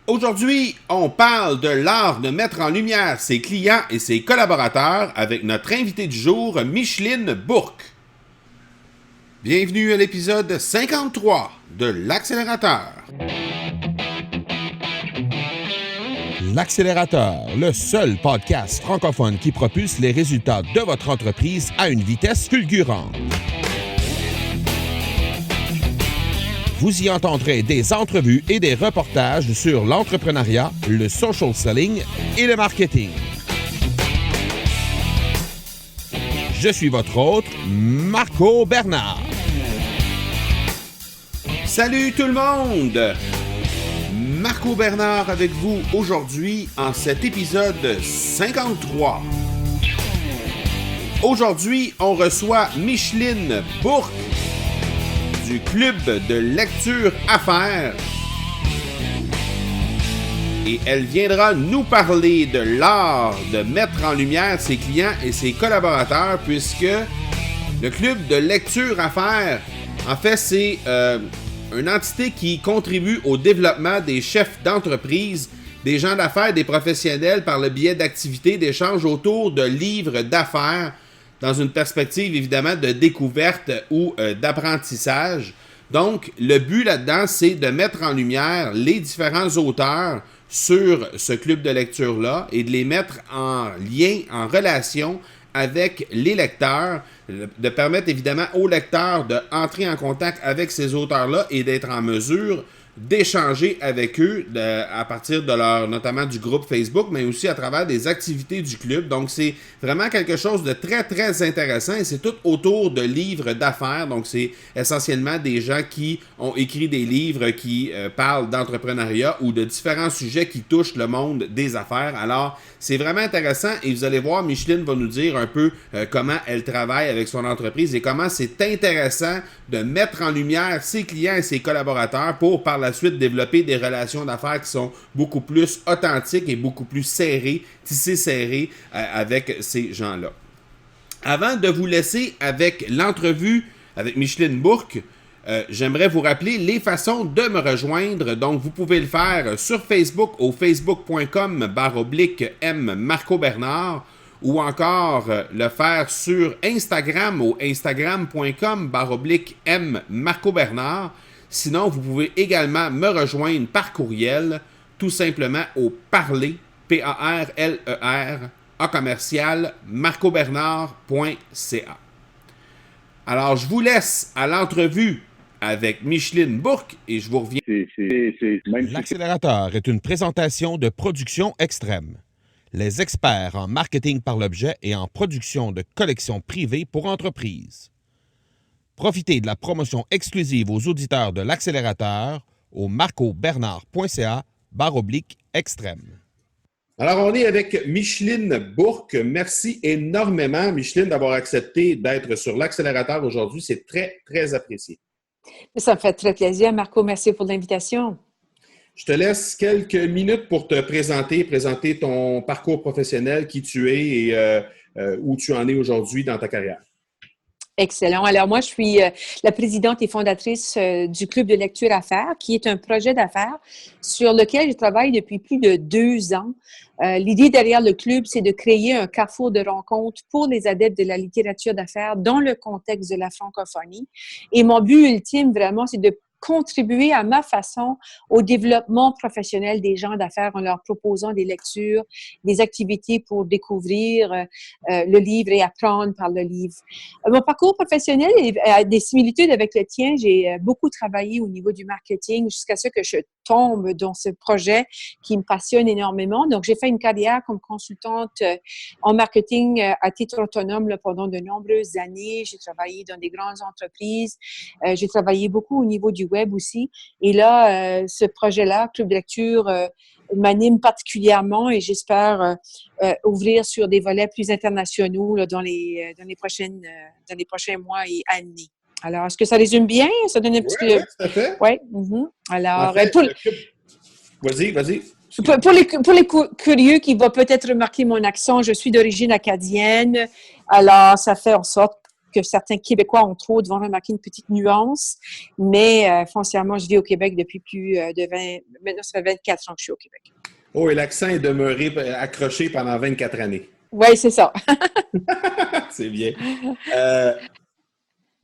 Aujourd'hui, on parle de l'art de mettre en lumière ses clients et ses collaborateurs avec notre invité du jour, Micheline Bourque. Bienvenue à l'épisode 53 de l'Accélérateur. L'Accélérateur, le seul podcast francophone qui propulse les résultats de votre entreprise à une vitesse fulgurante. Vous y entendrez des entrevues et des reportages sur l'entrepreneuriat, le social selling et le marketing. Je suis votre hôte, Marco Bernard. Salut tout le monde! Marco Bernard avec vous aujourd'hui en cet épisode 53. Aujourd'hui, on reçoit Micheline Bourque du Club de lecture Affaires. Et elle viendra nous parler de l'art de mettre en lumière ses clients et ses collaborateurs, puisque le Club de lecture Affaires, en fait, c'est une entité qui contribue au développement des chefs d'entreprise, des gens d'affaires, des professionnels par le biais d'activités d'échange autour de livres d'affaires, dans une perspective évidemment de découverte ou d'apprentissage. Donc, le but là-dedans, c'est de mettre en lumière les différents auteurs sur ce club de lecture-là et de les mettre en lien, en relation avec les lecteurs, de permettre évidemment aux lecteurs d'entrer en contact avec ces auteurs-là et d'être en mesure d'échanger avec eux à partir de leur, notamment du groupe Facebook, mais aussi à travers des activités du club. Donc, c'est vraiment quelque chose de très, très intéressant et c'est tout autour de livres d'affaires. Donc, c'est essentiellement des gens qui ont écrit des livres qui parlent d'entrepreneuriat ou de différents sujets qui touchent le monde des affaires. Alors, c'est vraiment intéressant et vous allez voir, Micheline va nous dire un peu comment elle travaille avec son entreprise et comment c'est intéressant de mettre en lumière ses clients et ses collaborateurs pour par la suite développer des relations d'affaires qui sont beaucoup plus authentiques et beaucoup plus serrées, tissées serrées avec ces gens-là. Avant de vous laisser avec l'entrevue avec Micheline Bourque, j'aimerais vous rappeler les façons de me rejoindre. Donc, vous pouvez le faire sur Facebook au facebook.com/M Marco Bernard ou encore le faire sur Instagram au instagram.com/M Marco Bernard. Sinon, vous pouvez également me rejoindre par courriel, tout simplement au parler, P-A-R-L-E-R, à commercial, marcobernard.ca. Alors, je vous laisse à l'entrevue avec Micheline Bourque et je vous reviens. L'Accélérateur est une présentation de Production Extrême. Les experts en marketing par l'objet et en production de collections privées pour entreprises. Profitez de la promotion exclusive aux auditeurs de l'Accélérateur au marcobernard.ca/extrême. Alors, on est avec Micheline Bourque. Merci énormément, Micheline, d'avoir accepté d'être sur l'Accélérateur aujourd'hui. C'est très, très apprécié. Ça me fait très plaisir, Marco. Merci pour l'invitation. Je te laisse quelques minutes pour te présenter ton parcours professionnel, qui tu es et où tu en es aujourd'hui dans ta carrière. Excellent. Alors, moi, je suis la présidente et fondatrice du Club de lecture Affaires, qui est un projet d'affaires sur lequel je travaille depuis plus de 2 ans. L'idée derrière le club, c'est de créer un carrefour de rencontres pour les adeptes de la littérature d'affaires dans le contexte de la francophonie. Et mon but ultime, vraiment, c'est de contribuer à ma façon au développement professionnel des gens d'affaires en leur proposant des lectures, des activités pour découvrir le livre et apprendre par le livre. Mon parcours professionnel a des similitudes avec le tien. J'ai beaucoup travaillé au niveau du marketing jusqu'à ce que je tombe dans ce projet qui me passionne énormément. Donc, j'ai fait une carrière comme consultante en marketing à titre autonome pendant de nombreuses années. J'ai travaillé dans des grandes entreprises. J'ai travaillé beaucoup au niveau du web aussi. Et là, ce projet-là, Club de lecture, m'anime particulièrement et j'espère ouvrir sur des volets plus internationaux là, dans les prochains mois et années. Alors, est-ce que ça résume bien? Ça donne un petit peu... Oui, tout à fait. Oui. Mm-hmm. Alors, en fait, Vas-y. Pour les curieux qui vont peut-être remarquer mon accent, je suis d'origine acadienne. Alors, ça fait en sorte que certains Québécois, entre autres, vont remarquer une petite nuance. Mais foncièrement, je vis au Québec depuis plus de 20... Maintenant, ça fait 24 ans que je suis au Québec. Oh, et l'accent est demeuré accroché pendant 24 années. Oui, c'est ça. C'est bien.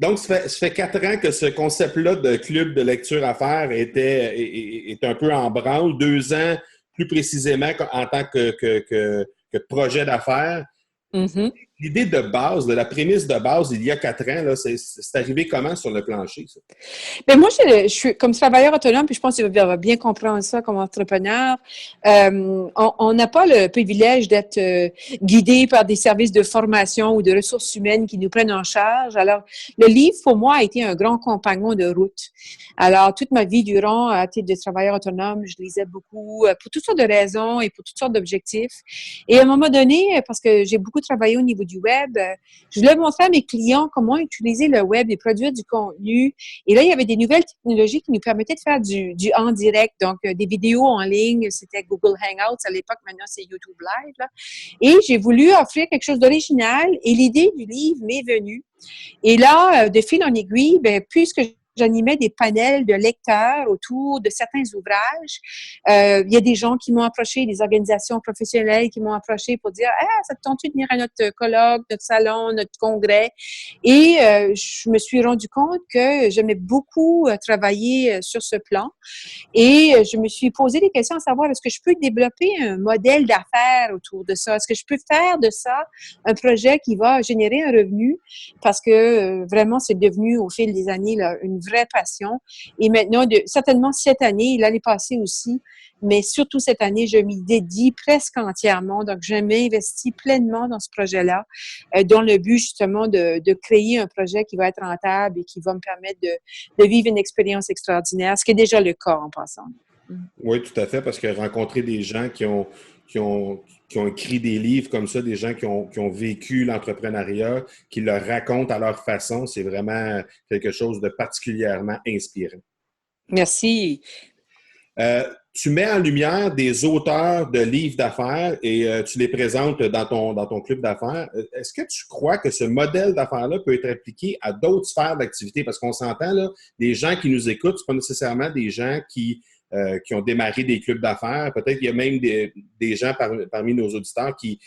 Donc, ça fait 4 ans que ce concept-là de club de lecture à faire est un peu en branle. 2 ans, plus précisément, en tant que projet d'affaires. Mm-hmm. L'idée de base, de la prémisse de base, il y a 4 ans, là, c'est arrivé comment sur le plancher, ça? Bien, moi, je suis comme travailleur autonome, puis je pense que tu vas bien comprendre ça comme entrepreneur. On n'a pas le privilège d'être guidé par des services de formation ou de ressources humaines qui nous prennent en charge. Alors, le livre, pour moi, a été un grand compagnon de route. Alors, toute ma vie durant, à titre de travailleur autonome, je lisais beaucoup pour toutes sortes de raisons et pour toutes sortes d'objectifs. Et à un moment donné, parce que j'ai beaucoup travaillé au niveau du web, je voulais montrer à mes clients comment utiliser le web et produire du contenu. Et là, il y avait des nouvelles technologies qui nous permettaient de faire du en direct, donc des vidéos en ligne. C'était Google Hangouts à l'époque, maintenant c'est YouTube Live. Là. Et j'ai voulu offrir quelque chose d'original et l'idée du livre m'est venue. Et là, de fil en aiguille, bien, puisque j'animais des panels de lecteurs autour de certains ouvrages. Il y a des gens qui m'ont approché, des organisations professionnelles qui m'ont approché pour dire « Ah, ça te tente de venir à notre colloque, notre salon, notre congrès? » Et je me suis rendu compte que j'aimais beaucoup travailler sur ce plan. Et je me suis posé des questions à savoir, est-ce que je peux développer un modèle d'affaires autour de ça? Est-ce que je peux faire de ça un projet qui va générer un revenu? Parce que vraiment, c'est devenu au fil des années là, une vraie passion. Et maintenant, certainement cette année, l'année passée aussi, mais surtout cette année, je m'y dédie presque entièrement. Donc, je m'investis pleinement dans ce projet-là, dans le but justement de créer un projet qui va être rentable et qui va me permettre de vivre une expérience extraordinaire, ce qui est déjà le cas en passant. Oui, tout à fait, parce que rencontrer des gens qui ont écrit des livres comme ça, des gens qui ont vécu l'entrepreneuriat, qui le racontent à leur façon, c'est vraiment quelque chose de particulièrement inspirant. Merci. Tu mets en lumière des auteurs de livres d'affaires et tu les présentes dans ton club d'affaires. Est-ce que tu crois que ce modèle d'affaires-là peut être appliqué à d'autres sphères d'activité? Parce qu'on s'entend, là, les gens qui nous écoutent, ce pas nécessairement des gens qui ont démarré des clubs d'affaires. Peut-être qu'il y a même des gens parmi nos auditeurs qui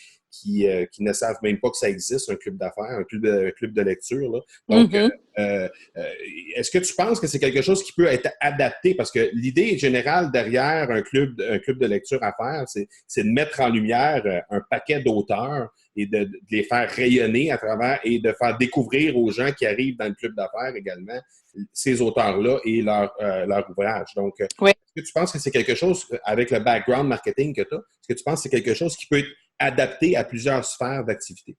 ne savent même pas que ça existe, un club d'affaires, un club de lecture. Là. Donc, est-ce que tu penses que c'est quelque chose qui peut être adapté? Parce que l'idée générale derrière un club de lecture à faire, c'est de mettre en lumière un paquet d'auteurs et de les faire rayonner à travers et de faire découvrir aux gens qui arrivent dans le club d'affaires également ces auteurs-là et leur ouvrage. Donc, oui. est-ce que tu penses que c'est quelque chose, avec le background marketing que tu as, est-ce que tu penses que c'est quelque chose qui peut être adapté à plusieurs sphères d'activité?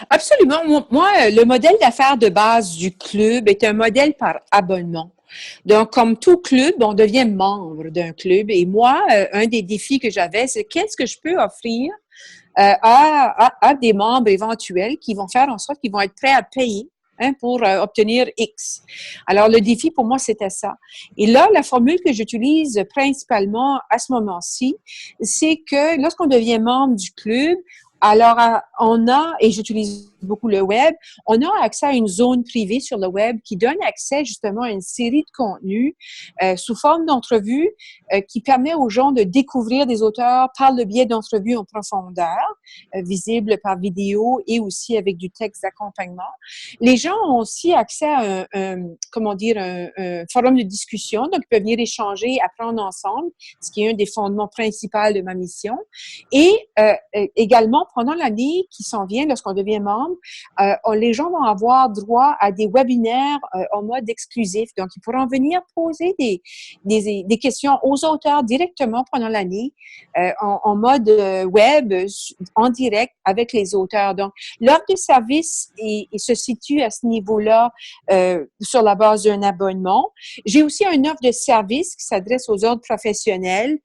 Absolument. Moi, le modèle d'affaires de base du club est un modèle par abonnement. Donc, comme tout club, on devient membre d'un club. Et moi, un des défis que j'avais, c'est qu'est-ce que je peux offrir à des membres éventuels qui vont faire en sorte qu'ils vont être prêts à payer pour obtenir X. Alors, le défi pour moi, c'était ça. Et là, la formule que j'utilise principalement à ce moment-ci, c'est que lorsqu'on devient membre du club, alors, on a, et j'utilise beaucoup le web, on a accès à une zone privée sur le web qui donne accès justement à une série de contenus sous forme d'entrevues qui permet aux gens de découvrir des auteurs par le biais d'entrevues en profondeur, visibles par vidéo et aussi avec du texte d'accompagnement. Les gens ont aussi accès à un forum de discussion, donc ils peuvent venir échanger, apprendre ensemble, ce qui est un des fondements principaux de ma mission. Et également, pendant l'année qui s'en vient, lorsqu'on devient membre, les gens vont avoir droit à des webinaires en mode exclusif. Donc, ils pourront venir poser des questions aux auteurs directement pendant l'année en mode web, en direct avec les auteurs. Donc, l'offre de service se situe à ce niveau-là sur la base d'un abonnement. J'ai aussi une offre de service qui s'adresse aux ordres professionnels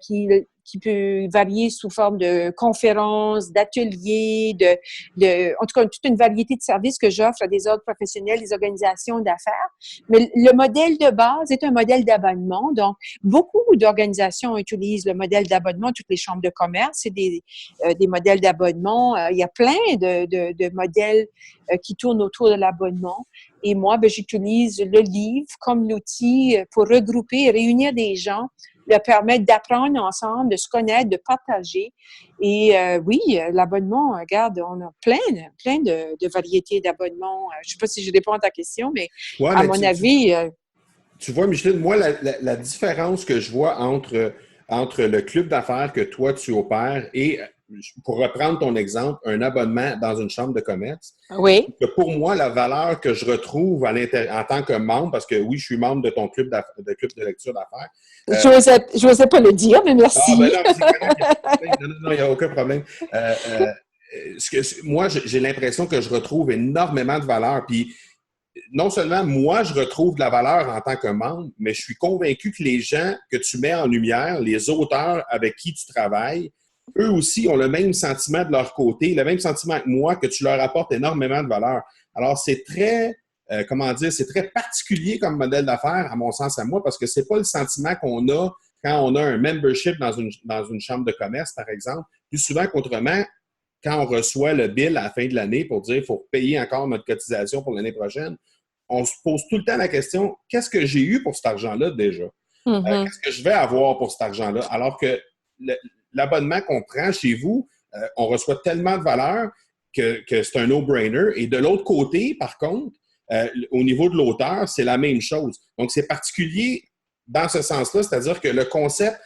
qui qui peut varier sous forme de conférences, d'ateliers, en tout cas, toute une variété de services que j'offre à des ordres professionnels, des organisations d'affaires. Mais le modèle de base est un modèle d'abonnement. Donc, beaucoup d'organisations utilisent le modèle d'abonnement. Toutes les chambres de commerce, c'est des modèles d'abonnement. Il y a plein de modèles qui tournent autour de l'abonnement. Et moi, j'utilise le livre comme l'outil pour regrouper et réunir des gens, leur permettre d'apprendre ensemble, de se connaître, de partager. Et oui, l'abonnement, regarde, on a plein de variétés d'abonnements. Je ne sais pas si je réponds à ta question, mais ouais, à mon avis... Tu vois, Micheline, moi, la différence que je vois entre le club d'affaires que toi, tu opères et, pour reprendre ton exemple, un abonnement dans une chambre de commerce, oui. que pour moi, la valeur que je retrouve en tant que membre, parce que oui, je suis membre de ton club de lecture d'affaires. Je n'osais pas le dire, mais merci. Ah, ben non, c'est correct, non, il n'y a aucun problème. Moi, j'ai l'impression que je retrouve énormément de valeur. Puis, non seulement moi, je retrouve de la valeur en tant que membre, mais je suis convaincu que les gens que tu mets en lumière, les auteurs avec qui tu travailles, eux aussi ont le même sentiment de leur côté, le même sentiment que moi, que tu leur apportes énormément de valeur. Alors, c'est très, c'est très particulier comme modèle d'affaires, à mon sens, à moi, parce que c'est pas le sentiment qu'on a quand on a un membership dans une chambre de commerce, par exemple. Plus souvent qu'autrement, quand on reçoit le bill à la fin de l'année pour dire qu'il faut payer encore notre cotisation pour l'année prochaine, on se pose tout le temps la question, qu'est-ce que j'ai eu pour cet argent-là déjà? Mm-hmm. Qu'est-ce que je vais avoir pour cet argent-là? Alors que l'abonnement qu'on prend chez vous, on reçoit tellement de valeur que c'est un no-brainer. Et de l'autre côté, par contre, au niveau de l'auteur, c'est la même chose. Donc, c'est particulier dans ce sens-là, c'est-à-dire que le concept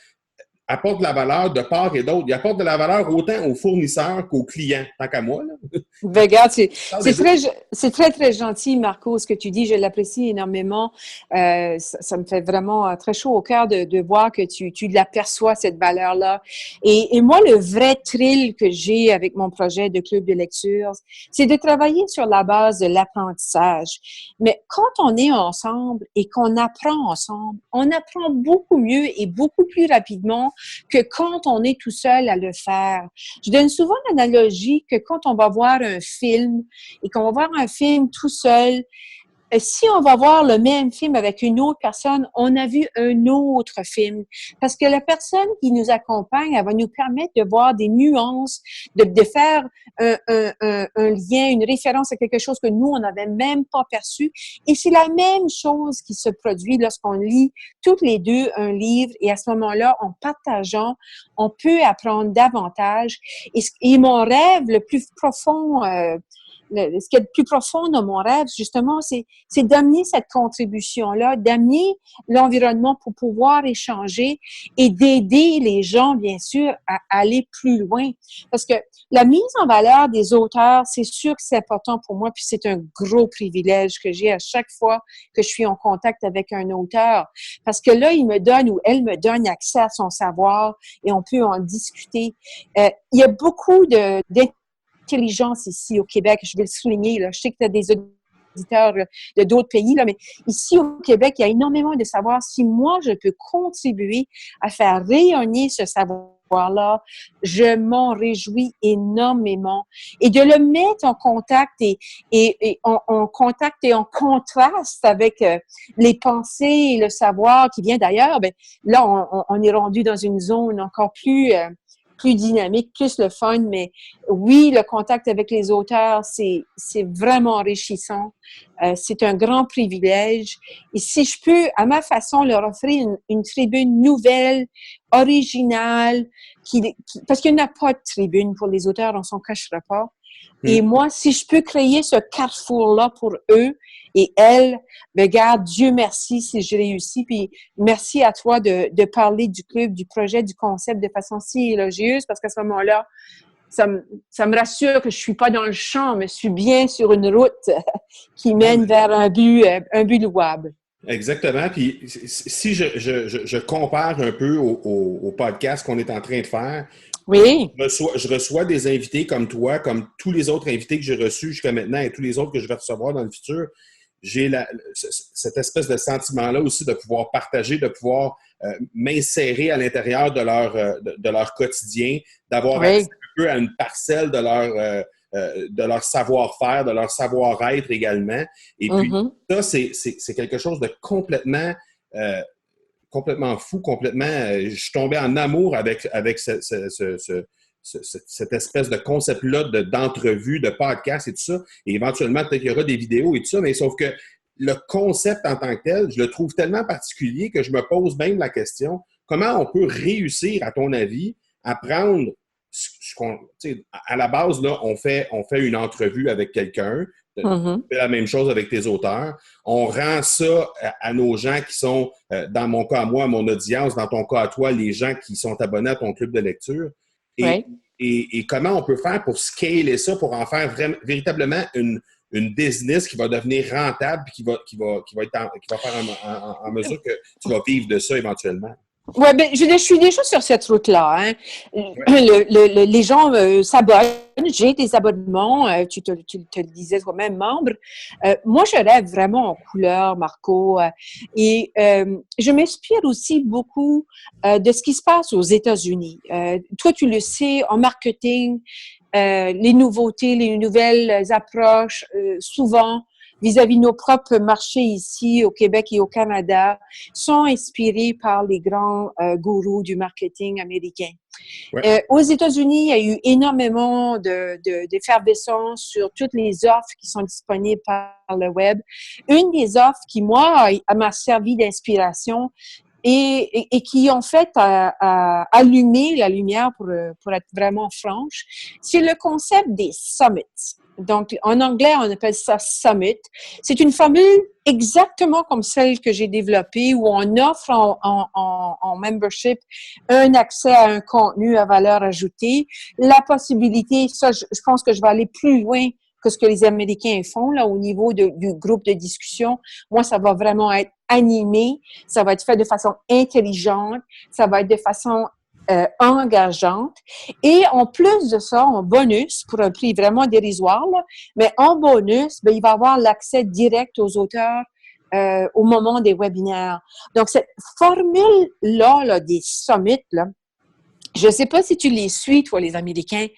apporte de la valeur de part et d'autre. Il apporte de la valeur autant aux fournisseurs qu'aux clients, tant qu'à moi. Là. Ben, regarde, c'est très, très gentil, Marco, ce que tu dis. Je l'apprécie énormément. Ça me fait vraiment très chaud au cœur de voir que tu l'aperçois, cette valeur-là. Et moi, le vrai thrill que j'ai avec mon projet de club de lecture, c'est de travailler sur la base de l'apprentissage. Mais quand on est ensemble et qu'on apprend ensemble, on apprend beaucoup mieux et beaucoup plus rapidement que quand on est tout seul à le faire. Je donne souvent l'analogie que quand on va voir un film et qu'on va voir un film tout seul, si on va voir le même film avec une autre personne, on a vu un autre film. Parce que la personne qui nous accompagne, elle va nous permettre de voir des nuances, de faire un lien, une référence à quelque chose que nous, on n'avait même pas perçu. Et c'est la même chose qui se produit lorsqu'on lit toutes les deux un livre. Et à ce moment-là, en partageant, on peut apprendre davantage. Et mon rêve le plus profond, ce qui est le plus profond dans mon rêve, justement, c'est d'amener cette contribution-là, d'amener l'environnement pour pouvoir échanger et d'aider les gens, bien sûr, à aller plus loin. Parce que la mise en valeur des auteurs, c'est sûr que c'est important pour moi, puis c'est un gros privilège que j'ai à chaque fois que je suis en contact avec un auteur. Parce que là, il me donne ou elle me donne accès à son savoir et on peut en discuter. Il y a beaucoup d'intelligence ici au Québec, je vais le souligner, là. Je sais que tu as des auditeurs de d'autres pays, là, mais ici au Québec, il y a énormément de savoir. Si moi, je peux contribuer à faire rayonner ce savoir-là, je m'en réjouis énormément. Et de le mettre en contact et en contact et en contraste avec les pensées et le savoir qui vient d'ailleurs, ben là, on est rendu dans une zone encore plus dynamique, plus le fun, mais oui, le contact avec les auteurs, c'est vraiment enrichissant. C'est un grand privilège. Et si je peux, à ma façon, leur offrir une tribune nouvelle, originale, parce qu'il n'y a pas de tribune pour les auteurs, on s'en cachera pas. Et moi, si je peux créer ce carrefour-là pour eux et elles, ben garde, Dieu merci si je réussis. Puis merci à toi de parler du club, du projet, du concept de façon si élogieuse, parce qu'à ce moment-là, ça me rassure que je suis pas dans le champ, mais je suis bien sur une route qui mène vers un but louable. Exactement. Puis si je compare un peu au podcast qu'on est en train de faire, oui. Je reçois des invités comme toi, comme tous les autres invités que j'ai reçus jusqu'à maintenant et tous les autres que je vais recevoir dans le futur. j'ai cette espèce de sentiment-là aussi de pouvoir partager, de pouvoir m'insérer à l'intérieur de leur quotidien, d'avoir accès un peu à une parcelle de leur savoir-faire, de leur savoir-être également. Et puis, ça, c'est quelque chose de complètement fou, je suis tombé en amour avec cette espèce de concept-là d'entrevue, de podcast et tout ça. Et éventuellement, peut-être qu'il y aura des vidéos et tout ça, mais sauf que le concept en tant que tel, je le trouve tellement particulier que je me pose même la question, comment on peut réussir, à ton avis, à prendre à la base, là, on fait une entrevue avec quelqu'un, on fait la même chose avec tes auteurs, on rend ça à nos gens qui sont, dans mon cas à moi, à mon audience, dans ton cas à toi, les gens qui sont abonnés à ton club de lecture. Et comment on peut faire pour scaler ça, pour en faire véritablement une business qui va devenir rentable et qui va faire en mesure que tu vas vivre de ça éventuellement? Oui, bien, je suis déjà sur cette route-là. Hein. Les gens s'abonnent. J'ai des abonnements. Tu te le disais toi-même, membre. Moi, je rêve vraiment en couleur, Marco. Et je m'inspire aussi beaucoup de ce qui se passe aux États-Unis. Toi, tu le sais, en marketing, les nouveautés, les nouvelles approches, souvent, vis-à-vis de nos propres marchés ici au Québec et au Canada, sont inspirés par les grands gourous du marketing américain. Aux États-Unis, il y a eu énormément d'effervescence sur toutes les offres qui sont disponibles par le web. Une des offres qui, moi, m'a servi d'inspiration et qui, en fait, a allumé la lumière, pour être vraiment franche, c'est le concept des summits. Donc, en anglais, on appelle ça summit. C'est une formule exactement comme celle que j'ai développée où on offre en membership un accès à un contenu à valeur ajoutée, la possibilité, ça, je pense que je vais aller plus loin que ce que les Américains font là au niveau du groupe de discussion. Moi, ça va vraiment être animé, ça va être fait de façon intelligente, ça va être de façon engageante. Et en plus de ça, en bonus, pour un prix vraiment dérisoire, là, mais en bonus, ben, il va avoir l'accès direct aux auteurs au moment des webinaires. Donc, cette formule-là, des summits, là, je ne sais pas si tu les suis, toi, les Américains,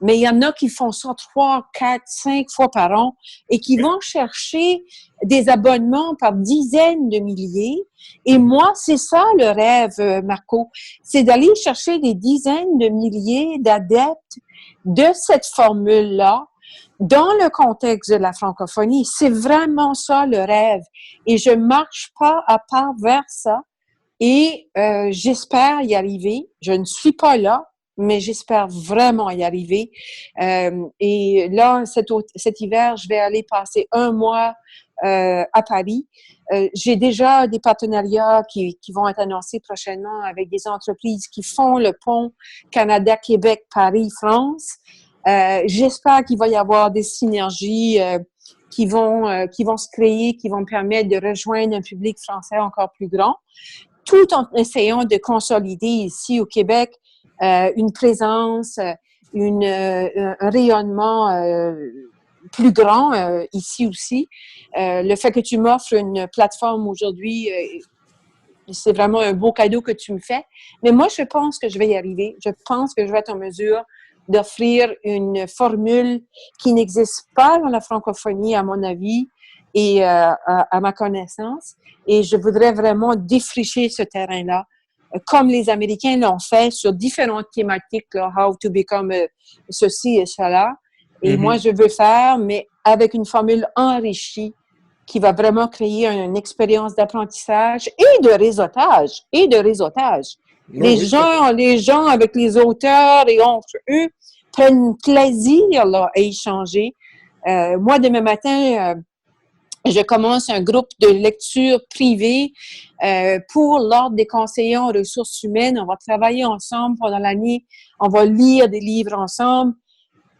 mais il y en a qui font ça 3, 4, 5 fois par an et qui vont chercher des abonnements par dizaines de milliers. Et moi, c'est ça le rêve, Marco, c'est d'aller chercher des dizaines de milliers d'adeptes de cette formule-là dans le contexte de la francophonie. C'est vraiment ça le rêve. Et je marche pas à pas vers ça. Et j'espère y arriver. Je ne suis pas là, mais j'espère vraiment y arriver. Et là, cet hiver, je vais aller passer 1 mois à Paris. J'ai déjà des partenariats qui vont être annoncés prochainement avec des entreprises qui font le pont Canada, Québec, Paris, France. J'espère qu'il va y avoir des synergies qui vont se créer, qui vont me permettre de rejoindre un public français encore plus grand, tout en essayant de consolider ici au Québec une présence, un rayonnement plus grand ici aussi. Le fait que tu m'offres une plateforme aujourd'hui, c'est vraiment un beau cadeau que tu me fais. Mais moi, je pense que je vais y arriver. Je pense que je vais être en mesure d'offrir une formule qui n'existe pas dans la francophonie, à mon avis, et à ma connaissance. Et je voudrais vraiment défricher ce terrain-là, comme les Américains l'ont fait sur différentes thématiques, là, how to become ceci et cela. Et moi, je veux faire, mais avec une formule enrichie qui va vraiment créer une expérience d'apprentissage et de réseautage. Les gens avec les auteurs et entre eux prennent plaisir là, à échanger. Moi, demain matin, je commence un groupe de lecture privée pour l'Ordre des conseillers en ressources humaines. On va travailler ensemble pendant l'année. On va lire des livres ensemble.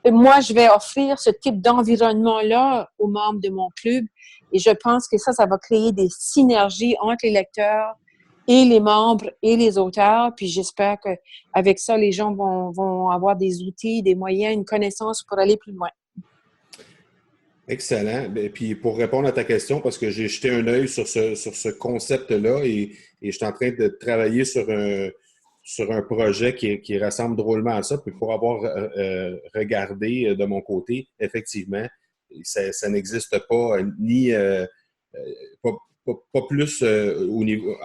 Et moi, je vais offrir ce type d'environnement-là aux membres de mon club. Et je pense que ça va créer des synergies entre les lecteurs et les membres et les auteurs. Puis j'espère qu'avec ça, les gens vont avoir des outils, des moyens, une connaissance pour aller plus loin. Excellent. Ben, puis pour répondre à ta question, parce que j'ai jeté un œil sur ce concept-là et je suis en train de travailler sur un projet qui ressemble drôlement à ça. Puis pour avoir regardé de mon côté, effectivement, ça n'existe pas ni euh, pas, pas plus au niveau,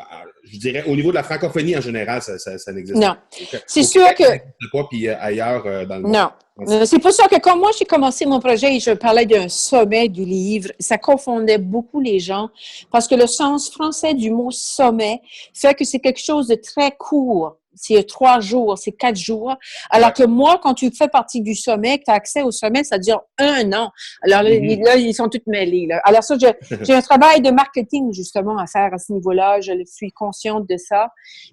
je dirais au niveau de la francophonie en général, ça n'existe Non. pas. C'est Au sûr Québec, que ça n'existe pas, puis ailleurs dans le monde. non. C'est pour ça que quand moi j'ai commencé mon projet et je parlais d'un sommet du livre, ça confondait beaucoup les gens parce que le sens français du mot sommet fait que c'est quelque chose de très court. C'est 3 jours, c'est 4 jours. Alors Ouais. que moi, quand tu fais partie du sommet, que tu as accès au sommet, ça dure 1 an. Alors Mhm. là, ils sont tous mêlés. Là. Alors ça, j'ai un travail de marketing justement à faire à ce niveau-là. Je suis consciente de ça.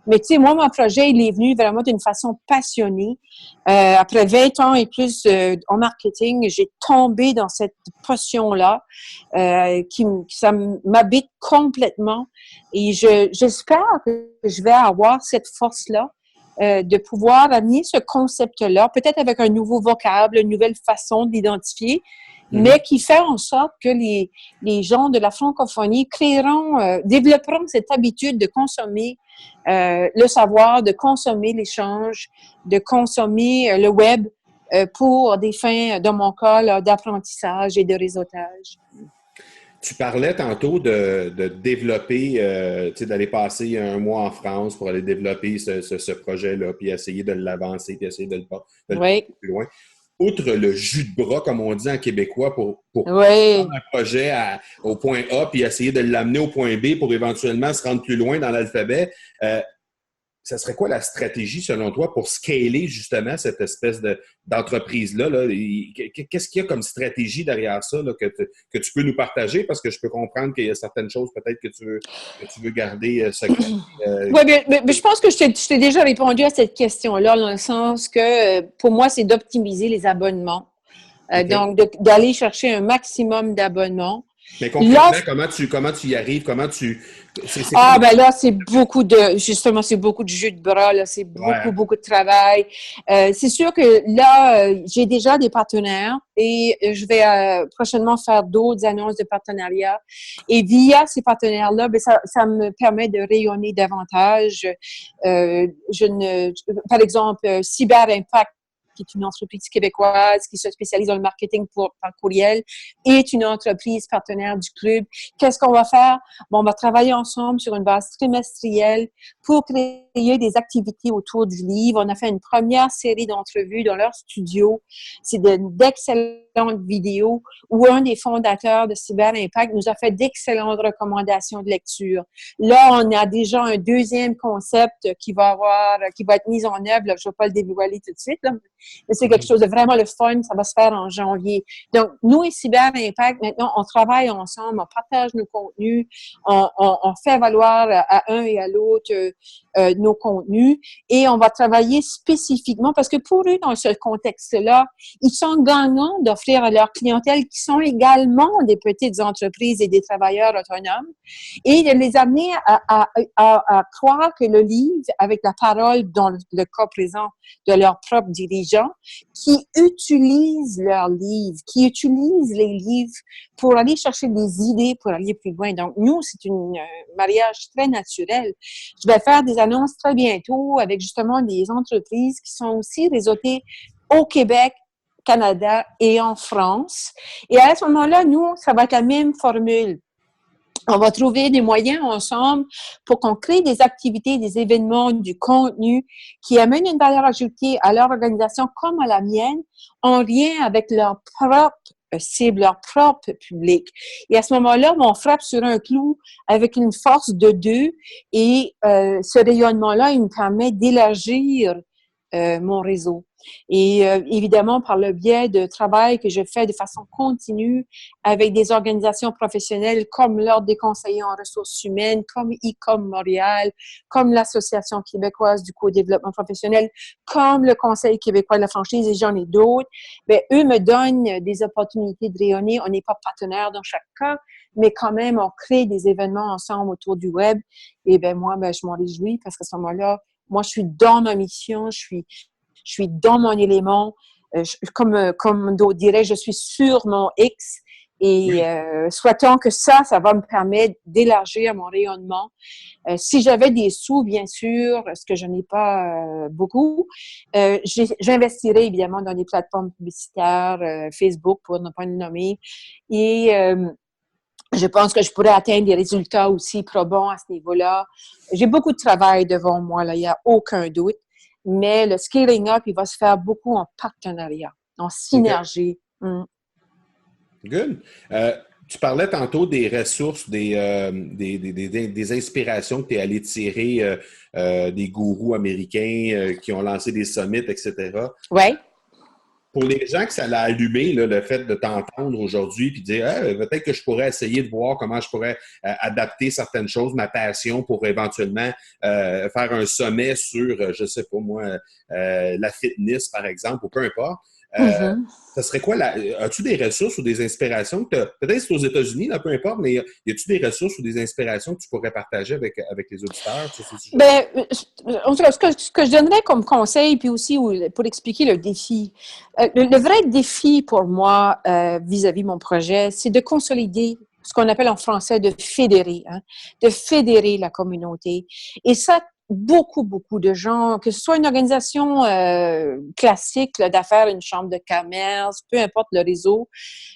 Mais tu sais, moi, mon projet, il est venu vraiment d'une façon passionnée. Après 20 ans et plus en marketing, j'ai tombé dans cette passion-là ça m'habite complètement. Et j'espère que je vais avoir cette force-là de pouvoir amener ce concept-là, peut-être avec un nouveau vocable, une nouvelle façon de l'identifier, mais Mhm. qui fait en sorte que les gens de la francophonie développeront cette habitude de consommer le savoir, de consommer l'échange, de consommer le web pour des fins, dans mon cas, là, d'apprentissage et de réseautage. Tu parlais tantôt de développer, tu sais, d'aller passer un mois en France pour aller développer ce projet-là, puis essayer de l'avancer, puis essayer de le Oui, pousser plus loin. Outre le jus de bras, comme on dit en québécois, pour prendre oui. un projet au point A, puis essayer de l'amener au point B pour éventuellement se rendre plus loin dans l'alphabet, ça serait quoi la stratégie, selon toi, pour scaler justement cette espèce d'entreprise-là? Là? Qu'est-ce qu'il y a comme stratégie derrière ça là, que tu peux nous partager? Parce que je peux comprendre qu'il y a certaines choses peut-être que tu veux garder secrètes. Oui, mais je pense que je t'ai déjà répondu à cette question-là, dans le sens que pour moi, c'est d'optimiser les abonnements. OK. Donc, d'aller chercher un maximum d'abonnements. Mais concrètement, L'offre comment tu y arrives? C'est quoi Ah, les... ben là, justement, c'est beaucoup de jus de bras, là, c'est Ouais, beaucoup, hein? beaucoup de travail. C'est sûr que là, j'ai déjà des partenaires et je vais prochainement faire d'autres annonces de partenariat. Et via ces partenaires-là, ben ça me permet de rayonner davantage. Par exemple, Cyber Impact, qui est une entreprise québécoise qui se spécialise dans le marketing par courriel, est une entreprise partenaire du club. Qu'est-ce qu'on va faire? Bon, on va travailler ensemble sur une base trimestrielle pour créer des activités autour du livre. On a fait une première série d'entrevues dans leur studio. C'est d'excellentes vidéos où un des fondateurs de Cyber Impact nous a fait d'excellentes recommandations de lecture. Là, on a déjà un deuxième concept qui va être mis en œuvre. Là, je ne vais pas le dévoiler tout de suite, là, mais c'est quelque chose de vraiment le fun. Ça va se faire en janvier. Donc, nous et Cyber Impact, maintenant, on travaille ensemble, on partage nos contenus, on fait valoir à un et à l'autre nos contenus et on va travailler spécifiquement parce que pour eux, dans ce contexte-là, ils sont gagnants d'offrir à leur clientèle qui sont également des petites entreprises et des travailleurs autonomes et de les amener à croire que le livre, avec la parole dans le cas présent de leurs propres dirigeants, qui utilisent leurs livres, qui utilisent les livres pour aller chercher des idées, pour aller plus loin. Donc, nous, c'est un mariage très naturel. Je vais faire des annonces très bientôt avec justement des entreprises qui sont aussi réseautées au Québec, Canada et en France. Et à ce moment-là, nous, ça va être la même formule. On va trouver des moyens ensemble pour qu'on crée des activités, des événements, du contenu qui amènent une valeur ajoutée à leur organisation comme à la mienne en lien avec leur propre cible, leur propre public. Et à ce moment-là, on frappe sur un clou avec une force de 2 et ce rayonnement-là, il me permet d'élargir mon réseau. Et évidemment, par le biais de travail que je fais de façon continue avec des organisations professionnelles comme l'Ordre des conseillers en ressources humaines, comme ICOM Montréal, comme l'Association québécoise du co-développement professionnel, comme le Conseil québécois de la franchise, et j'en ai d'autres, bien, eux me donnent des opportunités de rayonner. On n'est pas partenaire dans chaque cas, mais quand même, on crée des événements ensemble autour du web. Et bien, moi, ben, je m'en réjouis parce qu'à ce moment-là, moi, je suis dans ma mission, je suis dans mon élément. Comme d'autres diraient, je suis sur mon X Et souhaitons que ça va me permettre d'élargir mon rayonnement. Si j'avais des sous, bien sûr, ce que je n'ai pas beaucoup, j'investirais évidemment dans des plateformes publicitaires, Facebook pour ne pas le nommer. Et je pense que je pourrais atteindre des résultats aussi probants à ce niveau-là. J'ai beaucoup de travail devant moi, là, il n'y a aucun doute. Mais le scaling up, il va se faire beaucoup en partenariat, en synergie. Okay. Good. Tu parlais tantôt des ressources, des inspirations que tu es allé tirer des gourous américains qui ont lancé des summits, etc. Oui. Pour les gens que ça l'a allumé, là, le fait de t'entendre aujourd'hui puis de dire peut-être que je pourrais essayer de voir comment je pourrais adapter certaines choses, ma passion pour éventuellement faire un sommet sur, je sais pas moi, la fitness, par exemple, ou peu importe. Ça serait quoi? As-tu des ressources ou des inspirations que peut-être c'est aux États-Unis, là, peu importe, mais y a-tu des ressources ou des inspirations que tu pourrais partager avec les auditeurs sur ce sujet? Ben, en tout cas, ce que je donnerais comme conseil, puis aussi pour expliquer le défi. Le vrai défi pour moi vis-à-vis mon projet, c'est de consolider ce qu'on appelle en français de fédérer la communauté. Et ça, beaucoup de gens, que ce soit une organisation classique là, d'affaires, une chambre de commerce, peu importe le réseau,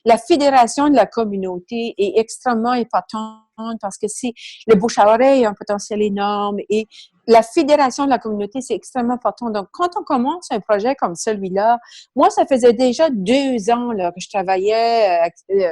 la fédération de la communauté est extrêmement importante parce que c'est le bouche à oreille a un potentiel énorme et la fédération de la communauté, c'est extrêmement important. Donc, quand on commence un projet comme celui-là, moi, ça faisait déjà 2 ans là, que je travaillais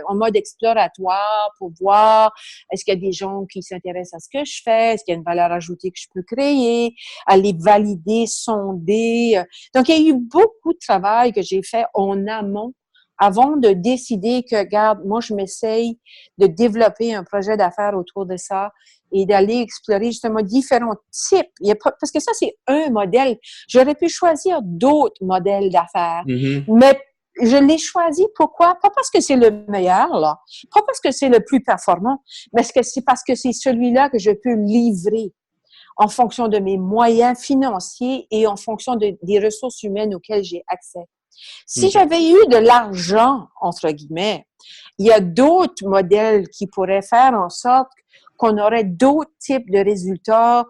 en mode exploratoire pour voir est-ce qu'il y a des gens qui s'intéressent à ce que je fais, est-ce qu'il y a une valeur ajoutée que je peux créer, aller valider, sonder. Donc, il y a eu beaucoup de travail que j'ai fait en amont avant de décider que, regarde, moi, je m'essaye de développer un projet d'affaires autour de ça et d'aller explorer justement différents types. Parce que ça, c'est un modèle. J'aurais pu choisir d'autres modèles d'affaires, mais je l'ai choisi. Pourquoi? Pas parce que c'est le meilleur, là. Pas parce que c'est le plus performant, mais c'est parce que c'est celui-là que je peux livrer en fonction de mes moyens financiers et en fonction des ressources humaines auxquelles j'ai accès. Si j'avais eu de l'argent, entre guillemets, il y a d'autres modèles qui pourraient faire en sorte qu'on aurait d'autres types de résultats.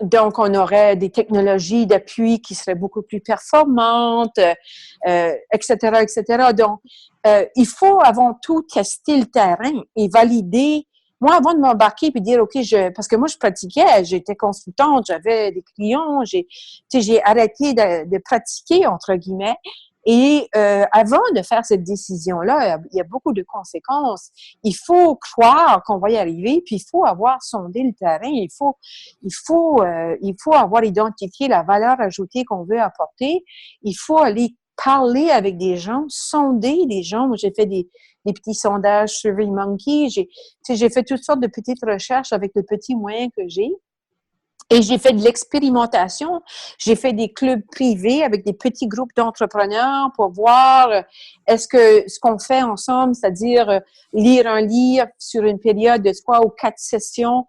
Donc, on aurait des technologies d'appui qui seraient beaucoup plus performantes, etc., etc. Donc, il faut avant tout tester le terrain et valider. Moi, avant de m'embarquer puis dire, OK, parce que moi, je pratiquais, j'étais consultante, j'avais des clients, j'ai arrêté de pratiquer, entre guillemets. Et avant de faire cette décision-là, il y a beaucoup de conséquences. Il faut croire qu'on va y arriver, puis il faut avoir sondé le terrain, il faut avoir identifié la valeur ajoutée qu'on veut apporter. Il faut aller parler avec des gens, sonder des gens. Moi, j'ai fait des petits sondages sur SurveyMonkey. J'ai fait toutes sortes de petites recherches avec le petit moyen que j'ai. Et j'ai fait de l'expérimentation. J'ai fait des clubs privés avec des petits groupes d'entrepreneurs pour voir est-ce que ce qu'on fait ensemble, c'est-à-dire lire un livre sur une période de 3 ou 4 sessions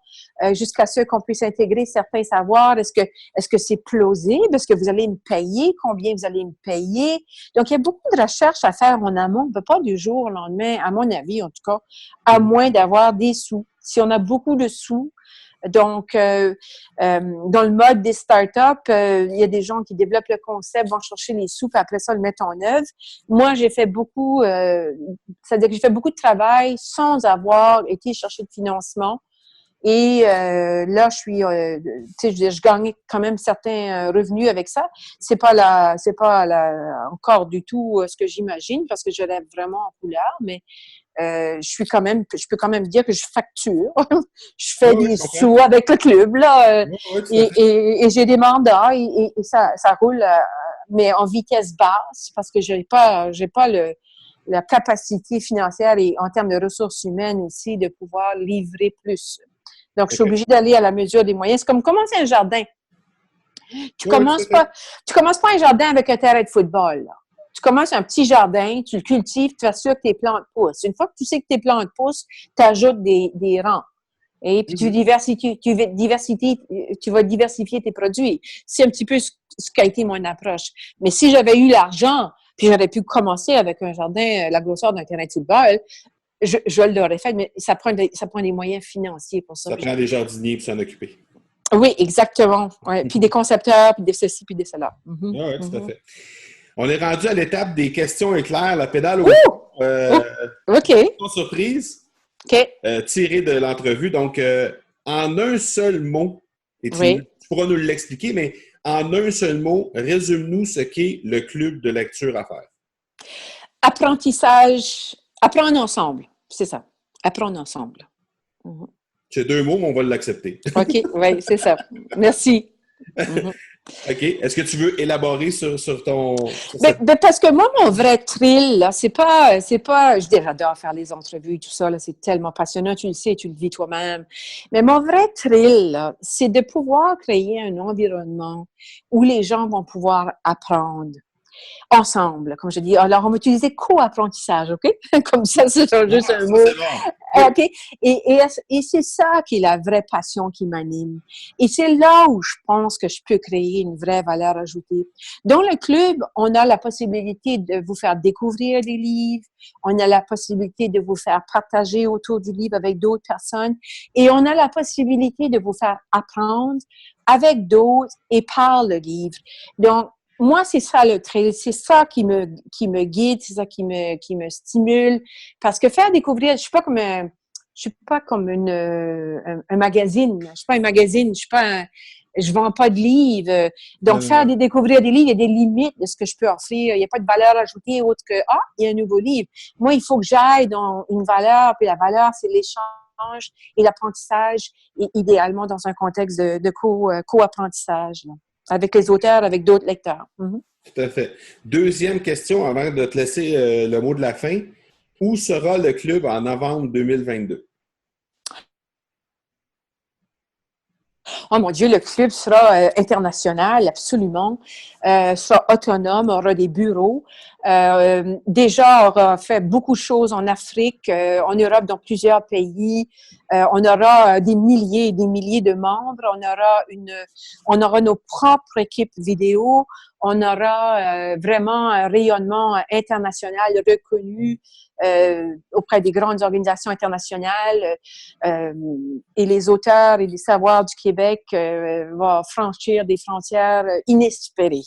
jusqu'à ce qu'on puisse intégrer certains savoirs. Est-ce que c'est plausible? Est-ce que vous allez me payer? Combien vous allez me payer? Donc, il y a beaucoup de recherches à faire en amont. On ne peut pas du jour au lendemain, à mon avis en tout cas, à moins d'avoir des sous. Si on a beaucoup de sous, donc, dans le mode des startups, il y a des gens qui développent le concept, vont chercher les sous, puis après ça, le mettent en œuvre. Moi, j'ai fait beaucoup, c'est-à-dire que j'ai fait beaucoup de travail sans avoir été chercher de financement. Et là, je gagne quand même certains revenus avec ça. C'est pas encore du tout ce que j'imagine, parce que je rêve vraiment en couleur, mais je peux quand même dire que je facture. Je fais des sous avec le club, là. Et j'ai des mandats et ça roule, mais en vitesse basse parce que j'ai pas la capacité financière et en termes de ressources humaines aussi de pouvoir livrer plus. Donc, je suis obligée d'aller à la mesure des moyens. C'est comme commencer un jardin. Tu commences pas un jardin avec un terrain de football, là. Tu commences un petit jardin, tu le cultives, tu t'assures que tes plantes poussent. Une fois que tu sais que tes plantes poussent, tu ajoutes des rangs. Et puis tu vas diversifier tes produits. C'est un petit peu ce qu'a été mon approche. Mais si j'avais eu l'argent, Puis j'aurais pu commencer avec un jardin, la grosseur d'un terrain de football. Je l'aurais fait, mais ça prend des moyens financiers pour ça. Ça prend des jardiniers pour s'en occuper. Oui, exactement. Ouais. Puis des concepteurs, puis des ceci, puis des cela. Mm-hmm. Ah oui, tout à Mm-hmm. fait. On est rendu à l'étape des questions éclairs, la pédale au OK. question surprise OK. tirée de l'entrevue. Donc, en un seul mot, et tu pourras nous l'expliquer, mais en un seul mot, résume-nous ce qu'est le club de lecture à faire. Apprentissage, apprendre ensemble, c'est ça. Apprendre ensemble. Mm-hmm. C'est 2 mots, mais on va l'accepter. OK, oui, c'est ça. Merci. Mm-hmm. OK. Est-ce que tu veux élaborer sur ton... Parce que moi, mon vrai thrill, là, c'est pas, je dis, j'adore faire les entrevues et tout ça, là, c'est tellement passionnant, tu le sais, tu le vis toi-même. Mais mon vrai thrill, là, c'est de pouvoir créer un environnement où les gens vont pouvoir apprendre ensemble, comme je dis. Alors, on va utiliser co-apprentissage, OK? Comme ça, c'est juste un mot. C'est bon. OK? Et c'est ça qui est la vraie passion qui m'anime. Et c'est là où je pense que je peux créer une vraie valeur ajoutée. Dans le club, on a la possibilité de vous faire découvrir des livres, on a la possibilité de vous faire partager autour du livre avec d'autres personnes et on a la possibilité de vous faire apprendre avec d'autres et par le livre. Donc, moi, c'est ça le trail, c'est ça qui me guide, c'est ça qui me stimule. Parce que faire découvrir, je suis pas comme un magazine. Je suis pas un magazine, je vends pas de livres. Donc, faire découvrir des livres, il y a des limites de ce que je peux offrir. Il n'y a pas de valeur ajoutée autre que, il y a un nouveau livre. Moi, il faut que j'aille dans une valeur, puis la valeur, c'est l'échange et l'apprentissage, et idéalement dans un contexte de co-apprentissage. Avec les auteurs, avec d'autres lecteurs. Mm-hmm. Tout à fait. Deuxième question, avant de te laisser le mot de la fin. Où sera le club en novembre 2022? Oh mon Dieu, le club sera international, absolument. Sera autonome, aura des bureaux. Déjà, aura fait beaucoup de choses en Afrique, en Europe, dans plusieurs pays. On aura des milliers et des milliers de membres. On aura nos propres équipes vidéo. On aura vraiment un rayonnement international reconnu auprès des grandes organisations internationales. Et les auteurs et les savoirs du Québec vont franchir des frontières inespérées.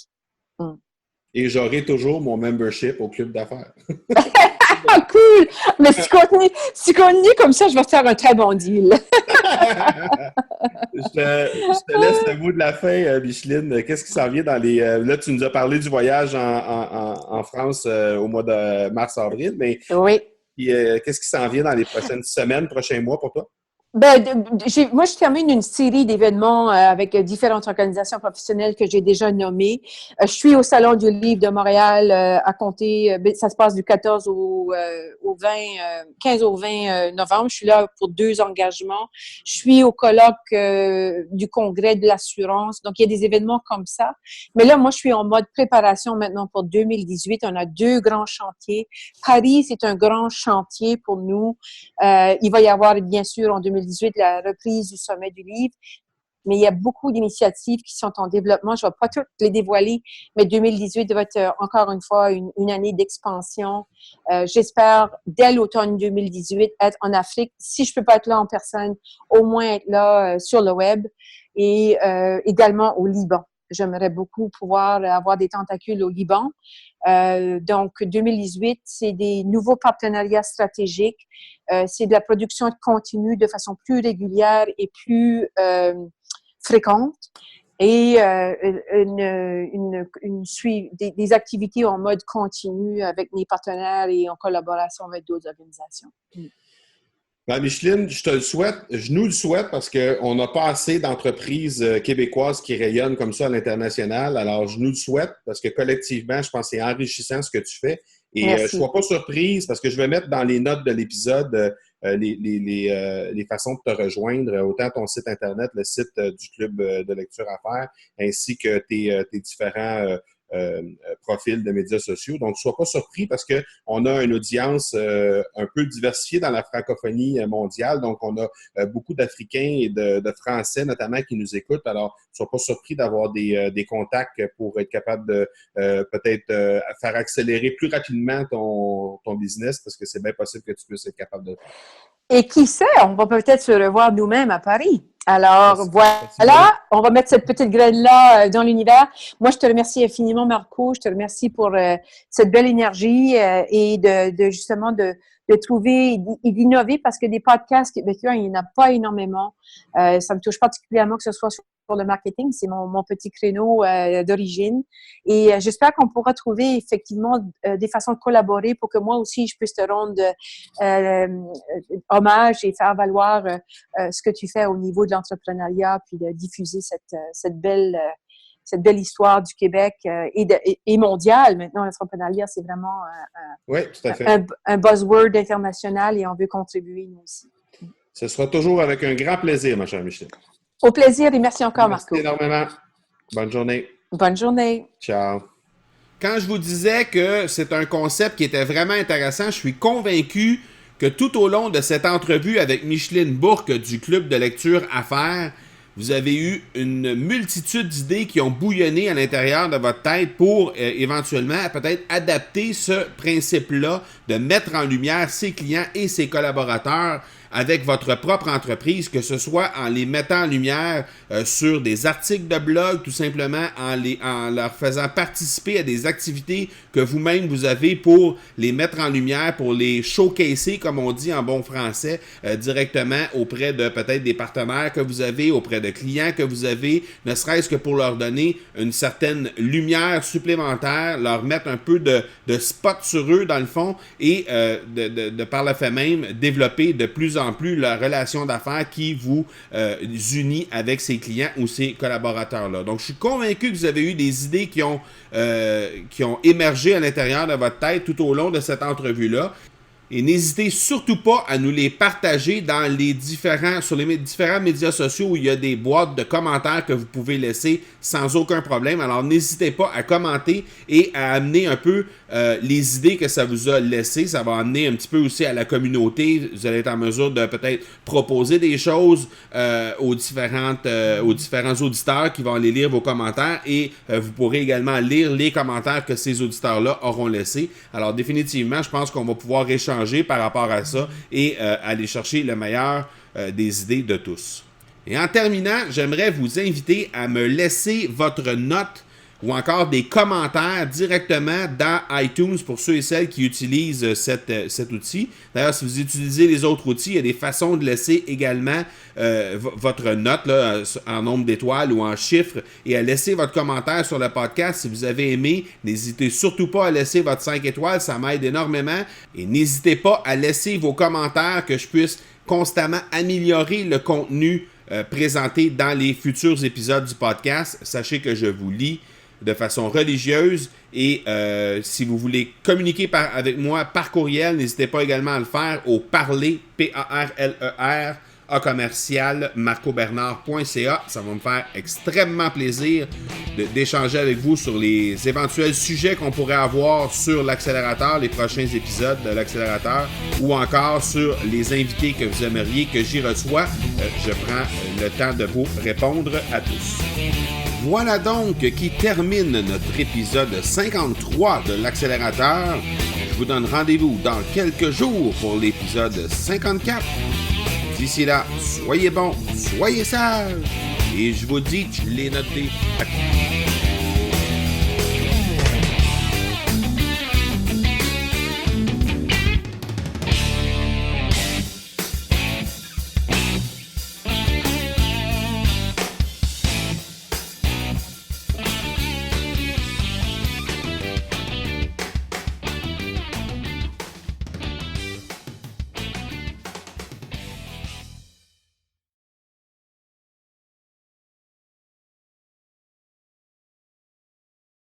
Et j'aurai toujours mon membership au club d'affaires. Cool! Mais si tu continues comme ça, je vais faire un très bon deal. Je te laisse le mot de la fin, Micheline. Qu'est-ce qui s'en vient dans les... là, tu nous as parlé du voyage en France au mois de mars-avril, mais oui. Qu'est-ce qui s'en vient dans les prochaines semaines, prochains mois pour toi? Moi, je termine une série d'événements avec différentes organisations professionnelles que j'ai déjà nommées. Je suis au Salon du Livre de Montréal à compter, ça se passe du 14 au 20, 15 au 20 novembre. Je suis là pour 2 engagements. Je suis au colloque du Congrès de l'assurance. Donc, il y a des événements comme ça. Mais là, moi, je suis en mode préparation maintenant pour 2018. On a 2 grands chantiers. Paris, c'est un grand chantier pour nous. Il va y avoir, bien sûr, en 2018, la reprise du Sommet du livre. Mais il y a beaucoup d'initiatives qui sont en développement. Je ne vais pas toutes les dévoiler, mais 2018 va être encore une fois une année d'expansion. J'espère, dès l'automne 2018, être en Afrique. Si je ne peux pas être là en personne, au moins être là sur le web et également au Liban. J'aimerais beaucoup pouvoir avoir des tentacules au Liban. Donc, 2018, c'est des nouveaux partenariats stratégiques. C'est de la production continue de façon plus régulière et plus fréquente. Et des activités en mode continu avec mes partenaires et en collaboration avec d'autres organisations. Ben, Micheline, je te le souhaite, je nous le souhaite parce qu'on n'a pas assez d'entreprises québécoises qui rayonnent comme ça à l'international. Alors, je nous le souhaite parce que collectivement, je pense que c'est enrichissant ce que tu fais. Et je ne sois pas surprise parce que je vais mettre dans les notes de l'épisode les façons de te rejoindre, autant ton site Internet, le site du Club de lecture à faire, ainsi que tes différents profils de médias sociaux. Donc, ne sois pas surpris parce qu'on a une audience un peu diversifiée dans la francophonie mondiale. Donc, on a beaucoup d'Africains et de Français notamment qui nous écoutent. Alors, ne sois pas surpris d'avoir des contacts pour être capable de peut-être faire accélérer plus rapidement ton business parce que c'est bien possible que tu puisses être capable de le faire. Et qui sait, on va peut-être se revoir nous-mêmes à Paris. Alors, voilà, on va mettre cette petite graine-là dans l'univers. Moi, je te remercie infiniment, Marco. Je te remercie pour cette belle énergie et justement de trouver et d'innover parce que des podcasts québécois, il n'y en a pas énormément. Ça me touche particulièrement que ce soit sur le marketing. C'est mon petit créneau d'origine. Et j'espère qu'on pourra trouver effectivement des façons de collaborer pour que moi aussi, je puisse te rendre hommage et faire valoir ce que tu fais au niveau de l'entrepreneuriat puis de diffuser cette belle histoire du Québec et mondiale. Maintenant, l'entrepreneuriat, c'est vraiment oui, tout à fait. un buzzword international et on veut contribuer, nous aussi. Ce sera toujours avec un grand plaisir, ma chère Micheline. Au plaisir et merci encore, Marco. Merci énormément. Bonne journée. Bonne journée. Ciao. Quand je vous disais que c'est un concept qui était vraiment intéressant, je suis convaincu que tout au long de cette entrevue avec Micheline Bourque du Club de lecture Affaires, vous avez eu une multitude d'idées qui ont bouillonné à l'intérieur de votre tête pour éventuellement peut-être adapter ce principe-là de mettre en lumière ses clients et ses collaborateurs avec votre propre entreprise, que ce soit en les mettant en lumière sur des articles de blog, tout simplement en leur faisant participer à des activités que vous-même vous avez pour les mettre en lumière, pour les showcaser, comme on dit en bon français, directement auprès de peut-être des partenaires que vous avez, auprès de clients que vous avez, ne serait-ce que pour leur donner une certaine lumière supplémentaire, leur mettre un peu de spot sur eux dans le fond et de par le fait même développer de plus en plus la relation d'affaires qui vous unit avec ces clients ou ces collaborateurs-là. Donc, je suis convaincu que vous avez eu des idées qui ont émergé à l'intérieur de votre tête tout au long de cette entrevue-là. Et n'hésitez surtout pas à nous les partager sur les différents médias sociaux où il y a des boîtes de commentaires que vous pouvez laisser sans aucun problème. Alors, n'hésitez pas à commenter et à amener un peu les idées que ça vous a laissées. Ça va amener un petit peu aussi à la communauté. Vous allez être en mesure de peut-être proposer des choses aux différents auditeurs qui vont aller lire vos commentaires et vous pourrez également lire les commentaires que ces auditeurs-là auront laissés. Alors, définitivement, je pense qu'on va pouvoir échanger par rapport à ça et aller chercher le meilleur des idées de tous. Et en terminant, j'aimerais vous inviter à me laisser votre note ou encore des commentaires directement dans iTunes pour ceux et celles qui utilisent cet outil. D'ailleurs, si vous utilisez les autres outils, il y a des façons de laisser également votre note là, en nombre d'étoiles ou en chiffres et à laisser votre commentaire sur le podcast. Si vous avez aimé, n'hésitez surtout pas à laisser votre 5 étoiles, ça m'aide énormément. Et n'hésitez pas à laisser vos commentaires que je puisse constamment améliorer le contenu présenté dans les futurs épisodes du podcast. Sachez que je vous lis de façon religieuse et si vous voulez communiquer avec moi par courriel, n'hésitez pas également à le faire au parler, P-A-R-L-E-R, @marcobernard.ca. Ça va me faire extrêmement plaisir d'échanger avec vous sur les éventuels sujets qu'on pourrait avoir sur l'accélérateur, les prochains épisodes de l'accélérateur, ou encore sur les invités que vous aimeriez que j'y reçois. Je prends le temps de vous répondre à tous. Voilà donc qui termine notre épisode 53 de l'accélérateur. Je vous donne rendez-vous dans quelques jours pour l'épisode 54. D'ici là, soyez bons, soyez sages, et je vous dis, je l'ai noté.